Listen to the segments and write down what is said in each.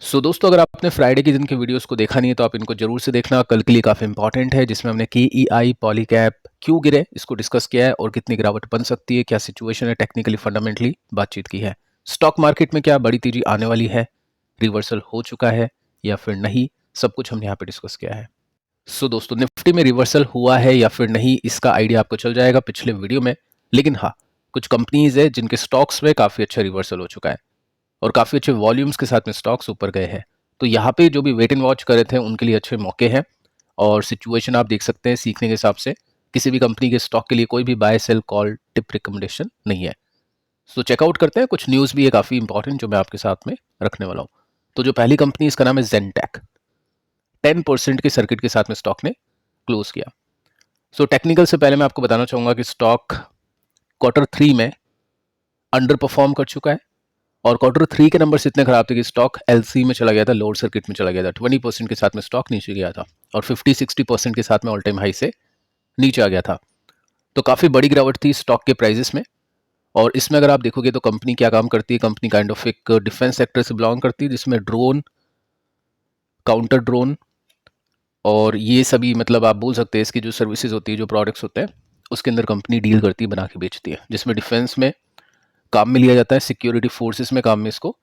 दोस्तों, अगर आपने फ्राइडे के दिन के वीडियोस को देखा नहीं है तो आप इनको जरूर से देखना। कल के लिए काफ़ी इंपॉर्टेंट है, जिसमें हमने KEI पॉलीकैप क्यों गिरे इसको डिस्कस किया है और कितनी गिरावट बन सकती है, क्या सिचुएशन है, टेक्निकली फंडामेंटली बातचीत की है। स्टॉक मार्केट में क्या बड़ी तेजी आने वाली है, रिवर्सल हो चुका है या फिर नहीं, सब कुछ हमने यहाँ पे डिस्कस किया है। दोस्तों, निफ्टी में रिवर्सल हुआ है या फिर नहीं, इसका आइडिया आपको चल जाएगा पिछले वीडियो में। लेकिन हाँ, कुछ कंपनीज है जिनके स्टॉक्स में काफ़ी अच्छा रिवर्सल हो चुका है और काफ़ी अच्छे वॉल्यूम्स के साथ में स्टॉक्स ऊपर गए हैं। तो यहाँ पे जो भी वेट एंड वॉच करे थे उनके लिए अच्छे मौके हैं और सिचुएशन आप देख सकते हैं सीखने के हिसाब से। किसी भी कंपनी के स्टॉक के लिए कोई भी buy sell call tip recommendation नहीं है। चेकआउट करते हैं, कुछ न्यूज़ भी है काफ़ी इंपॉर्टेंट जो मैं आपके साथ में रखने वाला हूँ। तो जो पहली कंपनी, इसका नाम है जेनटेक। 10% के सर्किट के साथ में स्टॉक ने क्लोज किया। टेक्निकल से पहले मैं आपको बताना चाहूँगा कि स्टॉक Q3 में अंडर परफॉर्म कर चुका है और Q3 के नंबर्स इतने खराब थे कि स्टॉक LC में चला गया था, लोअर सर्किट में चला गया था। 20% के साथ में स्टॉक नीचे गया था और 50-60% के साथ में ऑल टाइम हाई से नीचे आ गया था। तो काफ़ी बड़ी गिरावट थी स्टॉक के प्राइजेस में। और इसमें अगर आप देखोगे तो कंपनी क्या काम करती है, कंपनी काइंड ऑफ एक डिफेंस सेक्टर से बिलोंग करती है, जिसमें ड्रोन, काउंटर ड्रोन और ये सभी, मतलब आप बोल सकते हैं इसकी जो सर्विसेज होती है, जो प्रोडक्ट्स होते हैं, उसके अंदर कंपनी डील करती है, बना के बेचती है, जिसमें डिफेंस में काम में लिया जाता है, सिक्योरिटी फोर्सेस में काम में इसको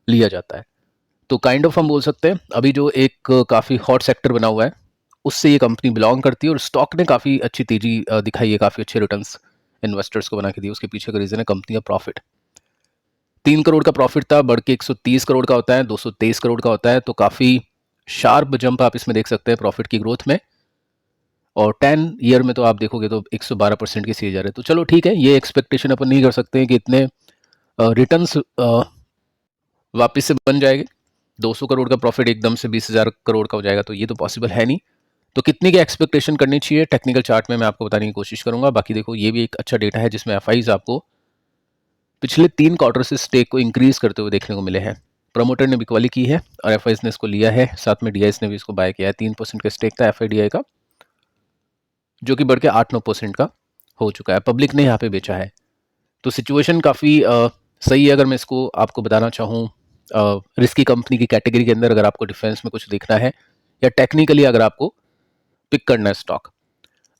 लिया जाता है। तो काइंड ऑफ हम बोल सकते हैं अभी जो एक काफ़ी हॉट सेक्टर बना हुआ है उससे ये कंपनी बिलोंग करती है और स्टॉक ने काफ़ी अच्छी तेजी दिखाई है, काफ़ी अच्छे रिटर्न्स इन्वेस्टर्स को बना के दिए। उसके पीछे का रीज़न है कंपनी का प्रॉफिट। 3 करोड़ का प्रॉफिट था, बढ़ के 130 करोड़ का होता है, 223 करोड़ का होता है। तो काफ़ी शार्प जंप आप इसमें देख सकते हैं प्रॉफिट की ग्रोथ में। और 10 ईयर में तो आप देखोगे तो 112% की CAGR है। तो चलो ठीक है, ये एक्सपेक्टेशन अपन नहीं कर सकते हैं कि इतने रिटर्न्स वापस से बन जाएंगे। 200 करोड़ का प्रॉफिट एकदम से 20,000 करोड़ का हो जाएगा, तो ये तो पॉसिबल है नहीं। तो कितने की एक्सपेक्टेशन करनी चाहिए, टेक्निकल चार्ट में मैं आपको बताने की कोशिश करूंगा। बाकी देखो, ये भी एक अच्छा डेटा है जिसमें FIs आपको पिछले 3 क्वार्टर से स्टेक को इंक्रीज करते हुए देखने को मिले हैं। प्रमोटर ने बिकवाली की है और FIs ने इसको लिया है, साथ में DIs ने भी इसको बाय किया है। 3% का स्टेक था FIDI का, जो कि बढ़ के 8-9% का हो चुका है। पब्लिक ने यहाँ पे बेचा है। तो सिचुएशन काफ़ी सही है। अगर मैं इसको आपको बताना चाहूँ, रिस्की कंपनी की कैटेगरी के अंदर, अगर आपको डिफेंस में कुछ देखना है या टेक्निकली अगर आपको पिक करना है स्टॉक।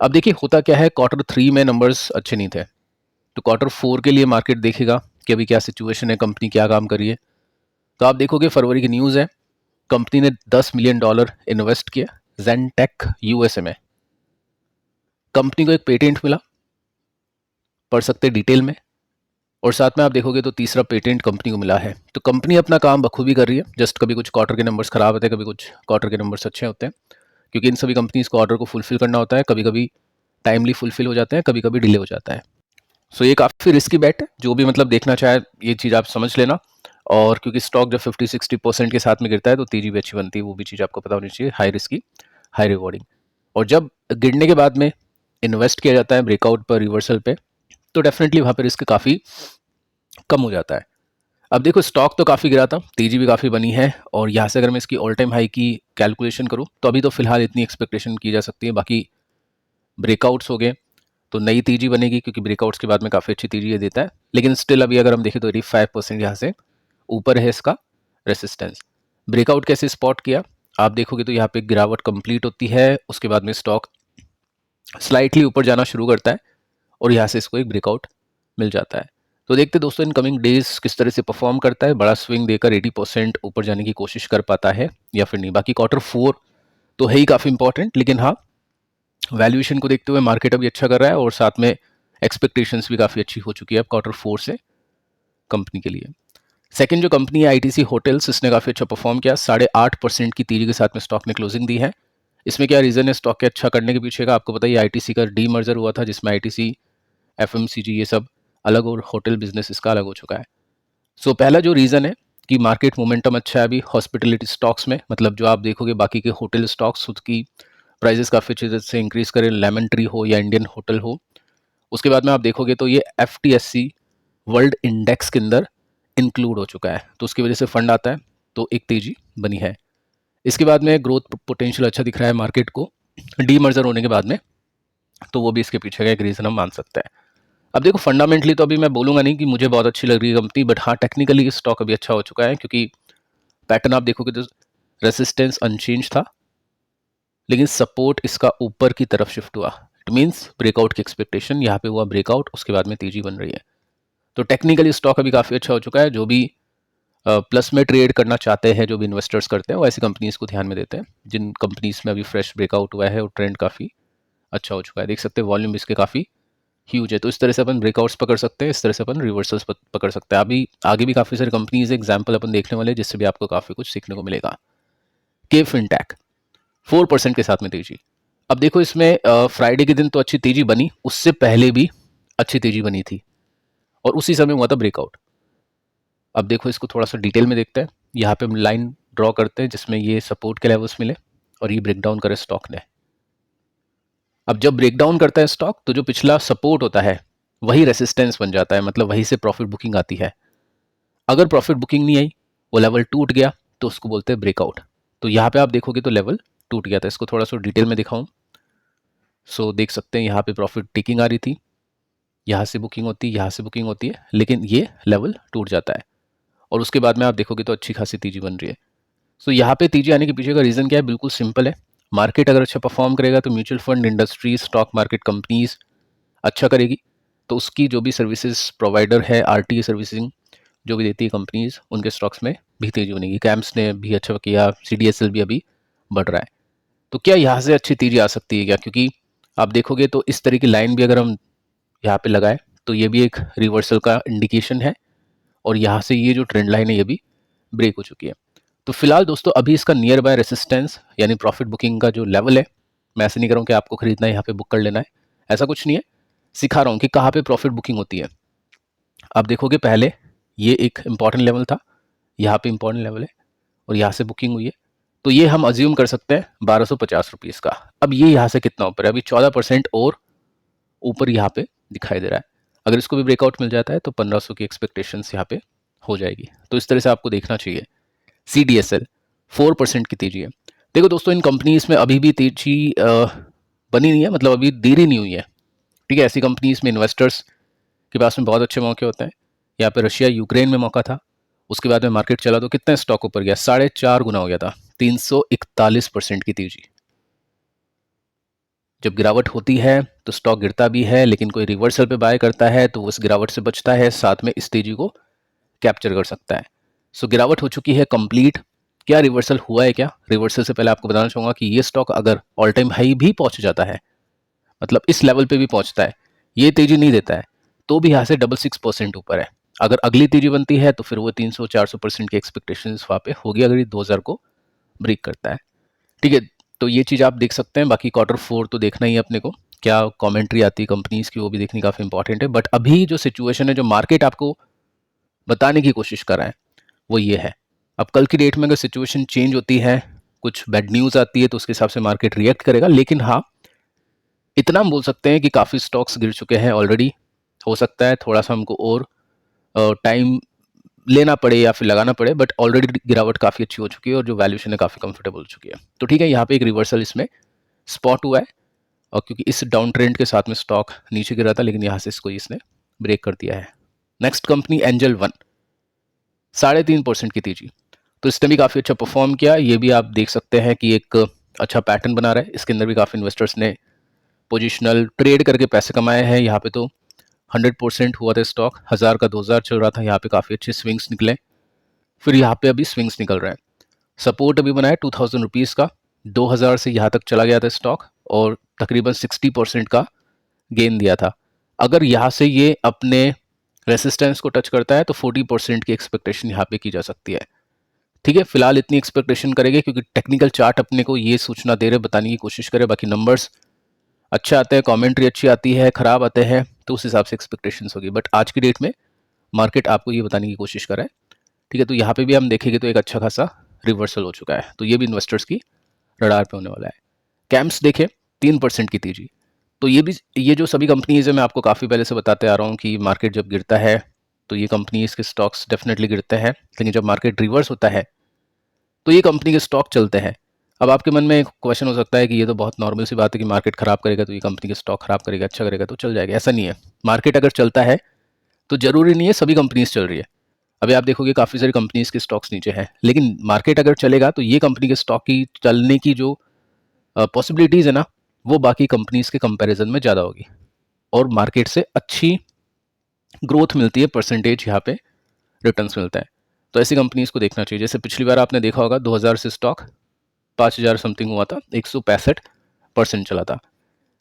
अब देखिए होता क्या है, Q3 में नंबर्स अच्छे नहीं थे, तो Q4 के लिए मार्केट देखेगा कि अभी क्या सिचुएशन है, कंपनी क्या काम कर रही है। तो आप देखोगे फरवरी की न्यूज़ है, कंपनी ने $10 मिलियन इन्वेस्ट किया जेनटेक USA में। कंपनी को एक पेटेंट मिला, पढ़ सकते डिटेल में। और साथ में आप देखोगे तो तीसरा पेटेंट कंपनी को मिला है। तो कंपनी अपना काम बखूबी कर रही है। जस्ट कभी कुछ क्वार्टर के नंबर्स खराब होते हैं, कभी कुछ क्वार्टर के नंबर्स अच्छे होते हैं, क्योंकि इन सभी कंपनीज को ऑर्डर को फुलफिल करना होता है। कभी कभी टाइमली फुलफिल हो जाते हैं, कभी कभी डिले हो जाता है। ये काफ़ी रिस्की बैट है। जो भी मतलब देखना चाहे ये चीज़ आप समझ लेना। और क्योंकि स्टॉक जब 50-60% के साथ में गिरता है तो तेजी भी अच्छी बनती है, वो भी चीज़ आपको पता होनी चाहिए। High risky, high rewarding. और जब गिरने के बाद में इन्वेस्ट किया जाता है ब्रेकआउट पर, रिवर्सल पे, तो डेफिनेटली वहाँ पर रिस्क काफ़ी कम हो जाता है। अब देखो, स्टॉक तो काफ़ी गिरा था, तेजी भी काफ़ी बनी है। और यहाँ से अगर मैं इसकी ऑल टाइम हाई की कैलकुलेशन करूँ तो अभी तो फिलहाल इतनी एक्सपेक्टेशन की जा सकती है। बाकी ब्रेकआउट्स हो गए तो नई तेजी बनेगी, क्योंकि ब्रेकआउट्स के बाद में काफ़ी अच्छी तेजी ये देता है। लेकिन स्टिल अभी अगर हम देखें तो 85% यहाँ से ऊपर है इसका रेसिस्टेंस। ब्रेकआउट कैसे स्पॉट किया, आप देखोगे तो यहाँ पे गिरावट कंप्लीट होती है, उसके बाद में स्टॉक स्लाइटली ऊपर जाना शुरू करता है और यहाँ से इसको एक ब्रेकआउट मिल जाता है। तो देखते दोस्तों इन कमिंग डेज किस तरह से परफॉर्म करता है, बड़ा स्विंग देकर 80% ऊपर जाने की कोशिश कर पाता है या फिर नहीं। बाकी Q4 तो है ही काफ़ी इंपॉर्टेंट, लेकिन हाँ, वैल्यूएशन को देखते हुए मार्केट अभी अच्छा कर रहा है और साथ में एक्सपेक्टेशंस भी काफ़ी अच्छी हो चुकी है अब Q4 से कंपनी के लिए। सेकंड जो कंपनी है ITC होटल्स, इसने काफ़ी अच्छा परफॉर्म किया, 8.5% की तेजी के साथ में स्टॉक ने क्लोजिंग दी है। इसमें क्या रीज़न है स्टॉक के अच्छा करने के पीछे का, आपको पता ही ITC का डीमर्जर हुआ था, जिसमें ITC FMCG ये सब अलग और होटल बिजनेस इसका अलग हो चुका है। पहला जो रीज़न है कि मार्केट मोमेंटम अच्छा है अभी हॉस्पिटलिटी स्टॉक्स में, मतलब जो आप देखोगे बाकी के होटल स्टॉक्स उसकी प्राइजेस काफ़ी अच्छे से इंक्रीज करें, लेमन ट्री हो या इंडियन होटल हो। उसके बाद में आप देखोगे तो ये FTSE वर्ल्ड इंडेक्स के अंदर इंक्लूड हो चुका है, तो उसकी वजह से फंड आता है, तो एक तेजी बनी है। इसके बाद में ग्रोथ पोटेंशियल अच्छा दिख रहा है मार्केट को डीमर्जर होने के बाद में, तो वो भी इसके पीछे का एक रीज़न हम मान सकते हैं। अब देखो फंडामेंटली तो अभी मैं बोलूँगा नहीं कि मुझे बहुत अच्छी लग रही है कंपनी, बट हाँ टेक्निकली स्टॉक अभी अच्छा हो चुका है, क्योंकि पैटर्न आप देखोगे तो रेसिस्टेंस अनचेंज था, लेकिन सपोर्ट इसका ऊपर की तरफ शिफ्ट हुआ। इट मीन्स ब्रेकआउट की एक्सपेक्टेशन, यहाँ पे हुआ ब्रेकआउट, उसके बाद में तेजी बन रही है। तो टेक्निकली स्टॉक अभी काफ़ी अच्छा हो चुका है। जो भी प्लस में ट्रेड करना चाहते हैं, जो भी इन्वेस्टर्स करते हैं, वो ऐसी कंपनीज को ध्यान में देते हैं जिन कंपनीज में अभी फ्रेश ब्रेकआउट हुआ है और ट्रेंड काफ़ी अच्छा हो चुका है। देख सकते हैं वॉल्यूम इसके काफ़ी ह्यूज है। तो इस तरह से अपन ब्रेकआउट्स पकड़ सकते हैं, इस तरह से अपन रिवर्सल्स पकड़ सकते हैं। अभी आगे भी काफ़ी सारी कंपनीज एग्जाम्पल अपन देखने वाले हैं, जिससे भी आपको काफ़ी कुछ सीखने को मिलेगा। के फिनटेक 4% के साथ में तेजी। अब देखो इसमें फ्राइडे के दिन तो अच्छी तेजी बनी, उससे पहले भी अच्छी तेजी बनी थी और उसी समय हुआ था ब्रेकआउट। अब देखो इसको थोड़ा सा डिटेल में देखते हैं। यहाँ पे हम लाइन ड्रॉ करते हैं जिसमें ये सपोर्ट के लेवल्स मिले और ये ब्रेकडाउन करे स्टॉक ने। अब जब ब्रेकडाउन करता है स्टॉक, तो जो पिछला सपोर्ट होता है वही रेसिस्टेंस बन जाता है, मतलब वहीं से प्रॉफिट बुकिंग आती है। अगर प्रॉफिट बुकिंग नहीं आई, वो लेवल टूट गया, तो उसको बोलते हैं ब्रेकआउट। तो यहाँ पे आप देखोगे तो लेवल टूट गया था। इसको थोड़ा सा डिटेल में दिखाऊं। सो देख सकते हैं यहाँ पे प्रॉफिट टेकिंग आ रही थी, यहाँ से बुकिंग होती है, यहाँ से बुकिंग होती है, लेकिन ये लेवल टूट जाता है और उसके बाद में आप देखोगे तो अच्छी खासी तेजी बन रही है। सो यहाँ पे तेजी आने के पीछे का रीज़न क्या है? बिल्कुल सिंपल है। मार्केट अगर अच्छा परफॉर्म करेगा तो mutual fund, industry, stock market companies अच्छा करेगी, तो उसकी जो भी सर्विसेज प्रोवाइडर है, आरटीए सर्विसिंग जो भी देती है कंपनीज, उनके स्टॉक्स में भी तेजी बनेगी। कैम्स ने भी अच्छा किया, सीडीएसएल भी अभी बढ़ रहा है। तो क्या यहाँ से अच्छी तेजी आ सकती है क्या? क्योंकि आप देखोगे तो इस तरह की लाइन भी अगर हम यहाँ पे लगाए तो ये भी एक रिवर्सल का इंडिकेशन है और यहाँ से ये जो ट्रेंड लाइन है ये भी ब्रेक हो चुकी है। तो फिलहाल दोस्तों अभी इसका नियर बाय रेसिस्टेंस यानी प्रॉफिट बुकिंग का जो लेवल है, मैं ऐसे नहीं कर रहा हूँ कि आपको खरीदना है यहाँ पे बुक कर लेना है, ऐसा कुछ नहीं है। सिखा रहा हूँ कि कहाँ पे प्रॉफिट बुकिंग होती है। आप देखोगे पहले ये एक इंपॉर्टेंट लेवल था, यहाँ पे इंपॉर्टेंट लेवल है और यहाँ से बुकिंग हुई है, तो ये हम अज्यूम कर सकते हैं 1250 रुपीज़ का। अब ये यहाँ से कितना ऊपर है? अभी 14% और ऊपर यहाँ पे दिखाई दे रहा है। अगर इसको भी ब्रेकआउट मिल जाता है तो 1500 की एक्सपेक्टेशंस यहाँ पे हो जाएगी। तो इस तरह से आपको देखना चाहिए। CDSL 4% की तेजी है। देखो दोस्तों, इन कंपनीज में अभी भी तेजी बनी नहीं है, मतलब अभी देरी नहीं हुई है। ठीक है, ऐसी कंपनीज में इन्वेस्टर्स के पास में बहुत अच्छे मौके होते हैं। यहाँ पे रशिया यूक्रेन में मौका था, उसके बाद में मार्केट चला तो कितना स्टॉक ऊपर गया? 4.5 गुना हो गया था, 341% की तेजी। जब गिरावट होती है तो स्टॉक गिरता भी है, लेकिन कोई रिवर्सल पे बाय करता है तो उस गिरावट से बचता है, साथ में इस तेजी को कैप्चर कर सकता है। सो गिरावट हो चुकी है कंप्लीट। क्या रिवर्सल हुआ है क्या? रिवर्सल से पहले आपको बताना चाहूंगा कि ये स्टॉक अगर ऑल टाइम हाई भी पहुंच जाता है, मतलब इस लेवल पे भी पहुंचता है, ये तेजी नहीं देता है, तो भी यहाँ से 6% ऊपर है। अगर अगली तेजी बनती है तो फिर वो 300-400% की एक्सपेक्टेशन वहाँ पे होगी, अगर ये 2000 को ब्रेक करता है। ठीक है, तो ये चीज़ आप देख सकते हैं। बाकी Q4 तो देखना ही है अपने को, क्या कमेंट्री आती है कंपनीज की, वो भी देखनी काफ़ी इंपॉर्टेंट है। बट अभी जो सिचुएशन है, जो मार्केट आपको बताने की कोशिश कर रहा है, वो ये है। अब कल की डेट में अगर सिचुएशन चेंज होती है, कुछ बैड न्यूज़ आती है, तो उसके हिसाब से मार्केट रिएक्ट करेगा। लेकिन हाँ, इतना हम बोल सकते हैं कि काफ़ी स्टॉक्स गिर चुके हैं ऑलरेडी। हो सकता है थोड़ा सा हमको और टाइम लेना पड़े या फिर लगाना पड़े, बट ऑलरेडी गिरावट काफ़ी अच्छी हो चुकी है और जो वैल्यूशन है काफ़ी कंफर्टेबल हो चुकी है। तो ठीक है, यहाँ पे एक रिवर्सल इसमें स्पॉट हुआ है, और क्योंकि इस डाउन ट्रेंड के साथ में स्टॉक नीचे गिरा था, लेकिन यहाँ से इसको इसने ब्रेक कर दिया है। नेक्स्ट कंपनी एंजल वन, 3.5% की तेजी। तो इसने भी काफ़ी अच्छा परफॉर्म किया। ये भी आप देख सकते हैं कि एक अच्छा पैटर्न बना रहा है। इसके अंदर भी काफ़ी इन्वेस्टर्स ने पोजिशनल ट्रेड करके पैसे कमाए हैं। यहाँ पे तो 100% हुआ था स्टॉक, 1000 का 2000 चल रहा था, यहाँ पे काफ़ी अच्छे स्विंग्स निकले, फिर यहाँ पे अभी स्विंग्स निकल रहे हैं। सपोर्ट अभी बना है 2000 रुपीज़ का, 2000 से यहाँ तक चला गया था स्टॉक और तकरीबन 60% का गेन दिया था। अगर यहाँ से ये अपने रेसिस्टेंस को टच करता है तो 40% की एक्सपेक्टेशन यहाँ पे की जा सकती है। ठीक है, फिलहाल इतनी एक्सपेक्टेशन करेंगे क्योंकि टेक्निकल चार्ट अपने को ये सूचना दे रहे, बताने की कोशिश करे। बाकी नंबर्स अच्छे आते हैं, कमेंट्री अच्छी आती है, खराब आते हैं, तो उस हिसाब से एक्सपेक्टेशंस होगी। बट आज की डेट में मार्केट आपको ये बताने की कोशिश कर रहा है। ठीक है, तो यहाँ पे भी हम देखेंगे तो एक अच्छा खासा रिवर्सल हो चुका है, तो ये भी इन्वेस्टर्स की रडार पे होने वाला है। कैम्प्स देखें, 3% की तेजी। तो ये भी, ये जो सभी कंपनीज है, मैं आपको काफ़ी पहले से बताते आ रहा हूँ कि मार्केट जब गिरता है तो ये कंपनीज के स्टॉक्स डेफिनेटली गिरते हैं, लेकिन जब मार्केट रिवर्स होता है तो ये कंपनी के स्टॉक चलते हैं। अब आपके मन में एक क्वेश्चन हो सकता है कि ये तो बहुत नॉर्मल सी बात है कि मार्केट खराब करेगा तो ये कंपनी के स्टॉक खराब करेगा, अच्छा करेगा तो चल जाएगा। ऐसा नहीं है। मार्केट अगर चलता है तो जरूरी नहीं है सभी कंपनीज चल रही है। अभी आप देखोगे काफ़ी सारी कंपनीज़ के स्टॉक्स नीचे हैं, लेकिन मार्केट अगर चलेगा तो ये कंपनी के स्टॉक की चलने की जो पॉसिबिलिटीज़ है ना, वो बाकी कंपनीज़ के कंपैरिजन में ज़्यादा होगी और मार्केट से अच्छी ग्रोथ मिलती है, परसेंटेज यहाँ पे रिटर्न्स मिलता है। तो ऐसी कंपनीज़ को देखना चाहिए। जैसे पिछली बार आपने देखा होगा 2000 से स्टॉक 5000 समथिंग हुआ था, 165% चला था।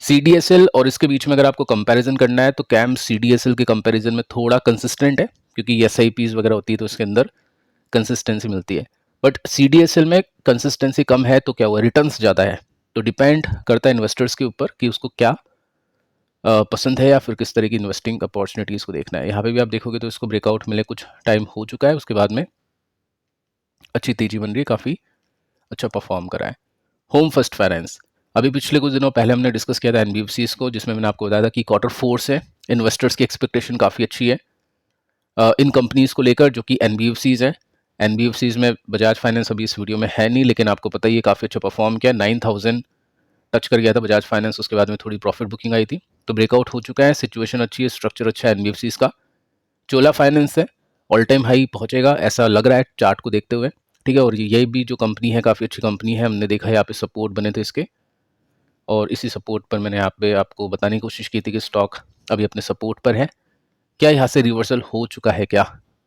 CDSL और इसके बीच में अगर आपको कंपैरिजन करना है तो कैम CDSL के कंपैरिजन में थोड़ा कंसिस्टेंट है, क्योंकि SIPs वगैरह होती है तो उसके अंदर कंसिस्टेंसी मिलती है। बट CDSL में कंसिस्टेंसी कम है तो क्या हुआ, रिटर्न्स ज़्यादा है। तो डिपेंड करता है इन्वेस्टर्स के ऊपर कि उसको क्या पसंद है या फिर किस तरह की इन्वेस्टिंग अपॉर्चुनिटीज़ को देखना है। यहाँ पे भी आप देखोगे तो इसको ब्रेकआउट मिले कुछ टाइम हो चुका है, उसके बाद में अच्छी तेजी बन रही है, काफ़ी अच्छा परफॉर्म करा है। होम फर्स्ट फाइनेंस, अभी पिछले कुछ दिनों पहले हमने डिस्कस किया था NBFCs को, जिसमें मैंने आपको बताया था कि Q4 से इन्वेस्टर्स की एक्सपेक्टेशन काफ़ी अच्छी है इन कंपनीज़ को लेकर जो कि NBFCs हैं। NBFCs में बजाज फाइनेंस अभी इस वीडियो में है नहीं, लेकिन आपको पता ही है काफ़ी अच्छा परफॉर्म किया, 9000 टच कर गया था बजाज फाइनेंस, उसके बाद में थोड़ी प्रॉफिट बुकिंग आई थी, तो ब्रेकआउट हो चुका है, सिचुएशन अच्छी है, स्ट्रक्चर अच्छा है NBFCs का। चोला फाइनेंस है, ऑल टाइम हाई पहुंचेगा ऐसा लग रहा है चार्ट को देखते हुए, ठीक है। और ये भी जो कंपनी है काफ़ी अच्छी कंपनी है, हमने देखा है यहाँ पे सपोर्ट बने थे इसके, और इसी सपोर्ट पर मैंने यहाँ पे आपको बताने की कोशिश की थी कि स्टॉक अभी अपने सपोर्ट पर है, क्या यहाँ से रिवर्सल हो चुका है क्या,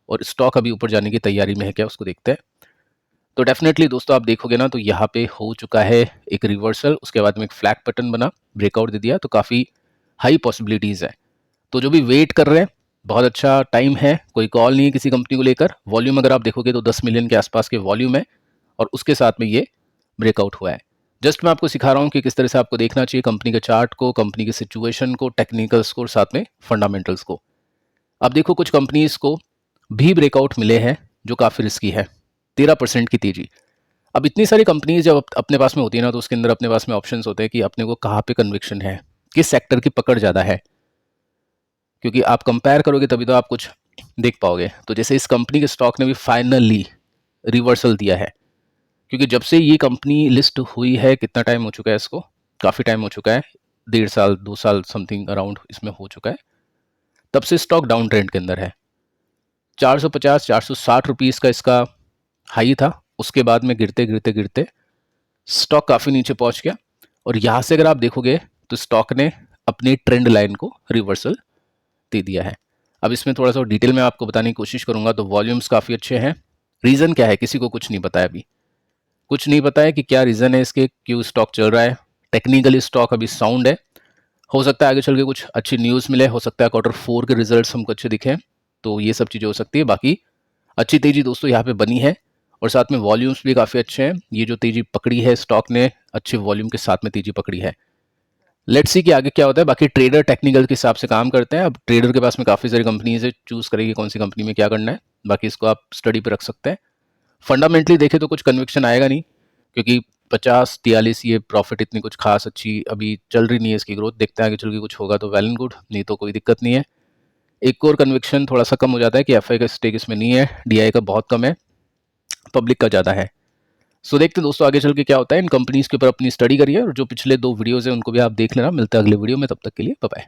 और स्टॉक अभी ऊपर जाने की तैयारी में है क्या, उसको देखते हैं। तो डेफिनेटली दोस्तों आप देखोगे ना तो यहाँ पे हो चुका है एक रिवर्सल, उसके बाद में एक फ्लैग पैटर्न बना, ब्रेकआउट दे दिया, तो काफ़ी हाई पॉसिबिलिटीज़ है। तो जो भी वेट कर रहे हैं, बहुत अच्छा टाइम है, कोई कॉल नहीं है किसी कंपनी को लेकर। वॉल्यूम अगर आप देखोगे तो 10 मिलियन के आसपास के वॉल्यूम है, और उसके साथ में ये ब्रेकआउट हुआ है। जस्ट मैं आपको सिखा रहा हूँ कि किस तरह से आपको देखना चाहिए कंपनी के चार्ट को, कंपनी की सिचुएशन को, टेक्निकल्स को और साथ में फंडामेंटल्स को। अब देखो कुछ कंपनीज को भी ब्रेकआउट मिले हैं जो काफ़ी रिस्की है, 13% की तेजी। अब इतनी सारी कंपनीज जब अपने पास में होती है ना, तो उसके अंदर अपने पास में ऑप्शंस होते हैं कि अपने को कहाँ पे कन्विक्शन है, किस सेक्टर की पकड़ ज़्यादा है, क्योंकि आप कंपेयर करोगे तभी तो आप कुछ देख पाओगे। तो जैसे इस कंपनी के स्टॉक ने भी फाइनली रिवर्सल दिया है, क्योंकि जब से ये कंपनी लिस्ट हुई है, कितना टाइम हो चुका है इसको, काफ़ी टाइम हो चुका है, 1.5 साल 2 साल समथिंग अराउंड इसमें हो चुका है। तब से स्टॉक डाउन ट्रेंड के अंदर है। 450 460 रुपीज़ का इसका हाई था, उसके बाद में गिरते गिरते गिरते स्टॉक काफ़ी नीचे पहुंच गया, और यहाँ से अगर आप देखोगे तो स्टॉक ने अपनी ट्रेंड लाइन को रिवर्सल दे दिया है। अब इसमें थोड़ा सा डिटेल में आपको बताने की कोशिश करूंगा। तो वॉल्यूम्स काफ़ी अच्छे हैं। रीज़न क्या है, किसी को कुछ नहीं पता है, अभी कुछ नहीं पता है कि क्या रीज़न है इसके, क्यों स्टॉक चल रहा है। टेक्निकली स्टॉक अभी साउंड है, हो सकता है आगे चल के कुछ अच्छी न्यूज़ मिले, हो सकता है Q4 के रिजल्ट्स हमको अच्छे दिखें, तो ये सब चीज़ें हो सकती है। बाकी अच्छी तेज़ी दोस्तों यहाँ पे बनी है, और साथ में वॉल्यूम्स भी काफ़ी अच्छे हैं। ये जो तेज़ी पकड़ी है स्टॉक ने, अच्छे वॉल्यूम के साथ में तेज़ी पकड़ी है। लेट्स सी कि आगे क्या होता है। बाकी ट्रेडर टेक्निकल के हिसाब से काम करते हैं। अब ट्रेडर के पास में काफ़ी सारी कंपनीज है, चूज़ करेगी कौन सी कंपनी में क्या करना है, बाकी इसको आप स्टडी पर रख सकते हैं। फंडामेंटली देखें तो कुछ कन्विक्शन आएगा नहीं, क्योंकि 50 43 ये प्रॉफिट इतनी कुछ खास अच्छी अभी चल रही नहीं है इसकी ग्रोथ। देखते हैं आगे चल के कुछ होगा तो वेल एंड गुड, नहीं तो कोई दिक्कत नहीं है। एक और कन्विक्शन थोड़ा सा कम हो जाता है कि एफआई का स्टेक इसमें नहीं है, डीआई का बहुत कम है, पब्लिक का ज़्यादा है। सो देखते हैं दोस्तों आगे चल के क्या होता है। इन कंपनीज के ऊपर अपनी स्टडी करिए, और जो पिछले 2 वीडियोज़ हैं उनको भी आप देख लेना। मिलते हैं अगले वीडियो में, तब तक के लिए बाय बाय।